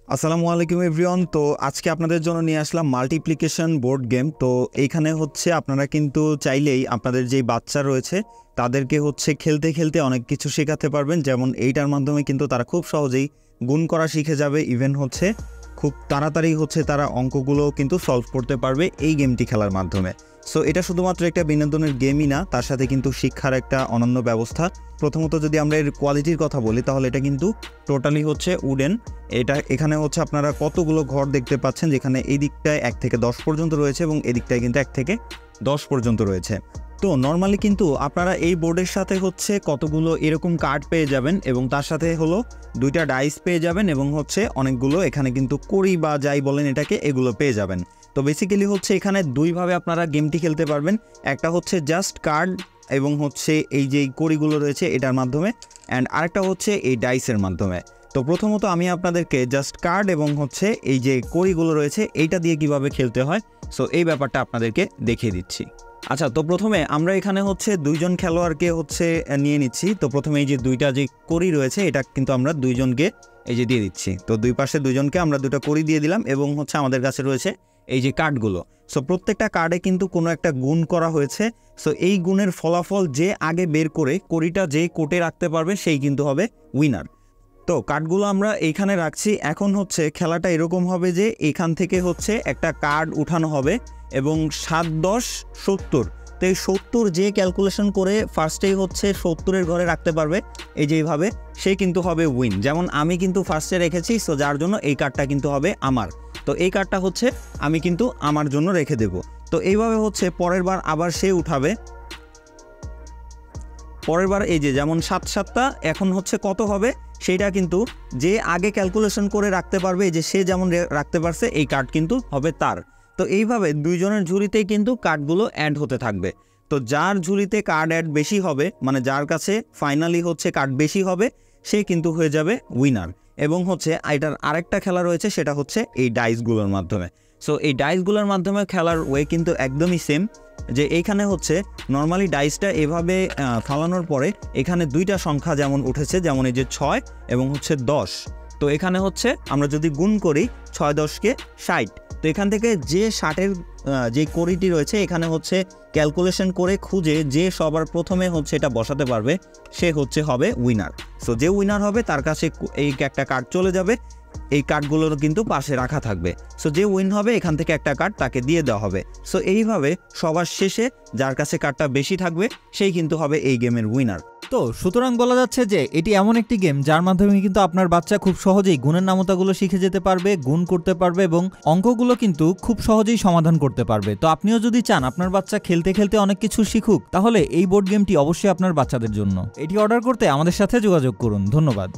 আসসালামু আলাইকুম এভরিওয়ান। তো আজকে আপনাদের জন্য নিয়ে আসলাম মাল্টিপ্লিকেশন বোর্ড গেম। তো এইখানে হচ্ছে আপনারা কিন্তু চাইলেই আপনাদের যেই বাচ্চা রয়েছে তাদেরকে হচ্ছে খেলতে খেলতে অনেক কিছু শেখাতে পারবেন। যেমন এইটার মাধ্যমে কিন্তু তারা খুব সহজেই গুণ করা শিখে যাবে, ইভেন হচ্ছে খুব তাড়াতাড়ি হচ্ছে তারা অঙ্কগুলো কিন্তু সলভ করতে পারবে এই গেমটি খেলার মাধ্যমে। সো এটা শুধুমাত্র একটা বিনোদনের গেমই না, তার সাথে কিন্তু শিক্ষার একটা অনন্য ব্যবস্থা। প্রথমত যদি আমরা এর কোয়ালিটির কথা বলি তাহলে এটা কিন্তু টোটালি হচ্ছে উডেন। এখানে হচ্ছে আপনারা কতগুলো ঘর দেখতে পাচ্ছেন, যেখানে এই দিকটায় 1 থেকে 10 পর্যন্ত রয়েছে এবং এদিকটায় কিন্তু 1 থেকে 10 পর্যন্ত রয়েছে। তো নর্মালি কিন্তু আপনারা এই বোর্ডের সাথে হচ্ছে কতগুলো এরকম কার্ড পেয়ে যাবেন এবং তার সাথে হলো 2টা ডাইস পেয়ে যাবেন এবং হচ্ছে অনেকগুলো এখানে কিন্তু কড়ি বা যাই বলেন এটাকে, এগুলো পেয়ে যাবেন। তো বেসিক্যালি হচ্ছে এখানে দুইভাবে আপনারা গেমটি খেলতে পারবেন। একটা হচ্ছে জাস্ট কার্ড এবং হচ্ছে এই যে কড়িগুলো রয়েছে এটার মাধ্যমে, অ্যান্ড আরেকটা হচ্ছে এই ডাইসের মাধ্যমে। তো প্রথমত আমি আপনাদেরকে জাস্ট কার্ড এবং হচ্ছে এই যে কড়িগুলো রয়েছে এইটা দিয়ে কিভাবে খেলতে হয়, সো এই ব্যাপারটা আপনাদেরকে দেখিয়ে দিচ্ছি। আচ্ছা, তো প্রথমে আমরা এখানে হচ্ছে 2জন খেলোয়াড়কে হচ্ছে নিয়ে নিচ্ছি। তো প্রথমে এই যে 2টা যে কড়ি রয়েছে এটা কিন্তু আমরা 2জনকে এই যে দিয়ে দিচ্ছি। তো দুই পাশে 2জনকে আমরা 2টা কড়ি দিয়ে দিলাম এবং হচ্ছে আমাদের কাছে রয়েছে এই যে কার্ডগুলো। সো প্রত্যেকটা কার্ডে কিন্তু কোনো একটা গুণ করা হয়েছে। সো এই গুণের ফলাফল যে আগে বের করে কড়িটা যে কোটে রাখতে পারবে সেই কিন্তু হবে উইনার। তো কার্ডগুলো আমরা এইখানে রাখছি। এখন হচ্ছে খেলাটা এরকম হবে যে এখান থেকে হচ্ছে একটা কার্ড উঠানো হবে এবং 7, 10, 70। তো এই 70 যে ক্যালকুলেশন করে ফার্স্টেই হচ্ছে 70-এর ঘরে রাখতে পারবে এই যে এইভাবে, সে কিন্তু হবে উইন। যেমন আমি কিন্তু ফার্স্টে রেখেছি, সো যার জন্য এই কার্ডটা কিন্তু হবে আমার। তো এই কার্ডটা হচ্ছে আমি কিন্তু আমার জন্য রেখে দেব। তো এইভাবে হচ্ছে পরের বার আবার সে উঠাবে। পরের বার এই যে যেমন 7-7টা এখন হচ্ছে কত হবে সেইটা কিন্তু যে আগে ক্যালকুলেশন করে রাখতে পারবে, এই যে সে যেমন রাখতে পারছে এই কার্ড কিন্তু হবে তার। তো এইভাবে 2জনের ঝুলিতেই কিন্তু কার্ডগুলো অ্যাড হতে থাকবে। তো যার ঝুলিতে কার্ড অ্যাড বেশি হবে, মানে যার কাছে ফাইনালি হচ্ছে কার্ড বেশি হবে, সে কিন্তু হয়ে যাবে উইনার। এবং হচ্ছে এটার আরেকটা খেলা রয়েছে, সেটা হচ্ছে এই ডাইসগুলোর মাধ্যমে। সো এই ডাইসগুলোর মাধ্যমে খেলার ওয়ে কিন্তু একদমই সেম। যে এইখানে হচ্ছে নর্মালি ডাইসটা এভাবে ফালানোর পরে এখানে 2টা সংখ্যা যেমন উঠেছে, যেমন এই যে 6 এবং হচ্ছে 10। তো এখানে হচ্ছে আমরা যদি গুণ করি 6, 10-কে 60। তো এখান থেকে যে 60-এর যে কড়িটি রয়েছে এখানে হচ্ছে ক্যালকুলেশন করে খুঁজে যে সবার প্রথমে হচ্ছে এটা বসাতে পারবে সে হচ্ছে হবে উইনার। সো যে উইনার হবে তার কাছে এই একটা কার্ড চলে যাবে, এই কার্ডগুলোর কিন্তু পাশে রাখা থাকবে। সো যে উইন হবে এখান থেকে একটা কার্ড তাকে দিয়ে দেওয়া হবে। সো এইভাবে সবার শেষে যার কাছে কার্ডটা বেশি থাকবে সেই কিন্তু হবে এই গেমের উইনার। তো সুতরাং বলা যাচ্ছে যে এটি এমন একটি গেম যার মাধ্যমে কিন্তু আপনার বাচ্চা খুব সহজেই গুণের নামতাগুলো শিখে যেতে পারবে, গুণ করতে পারবে এবং অঙ্কগুলো কিন্তু খুব সহজেই সমাধান করতে পারবে। তো আপনিও যদি চান আপনার বাচ্চা খেলতে খেলতে অনেক কিছু শিখুক, তাহলে এই বোর্ড গেমটি অবশ্যই আপনার বাচ্চাদের জন্য। এটি অর্ডার করতে আমাদের সাথে যোগাযোগ করুন। ধন্যবাদ।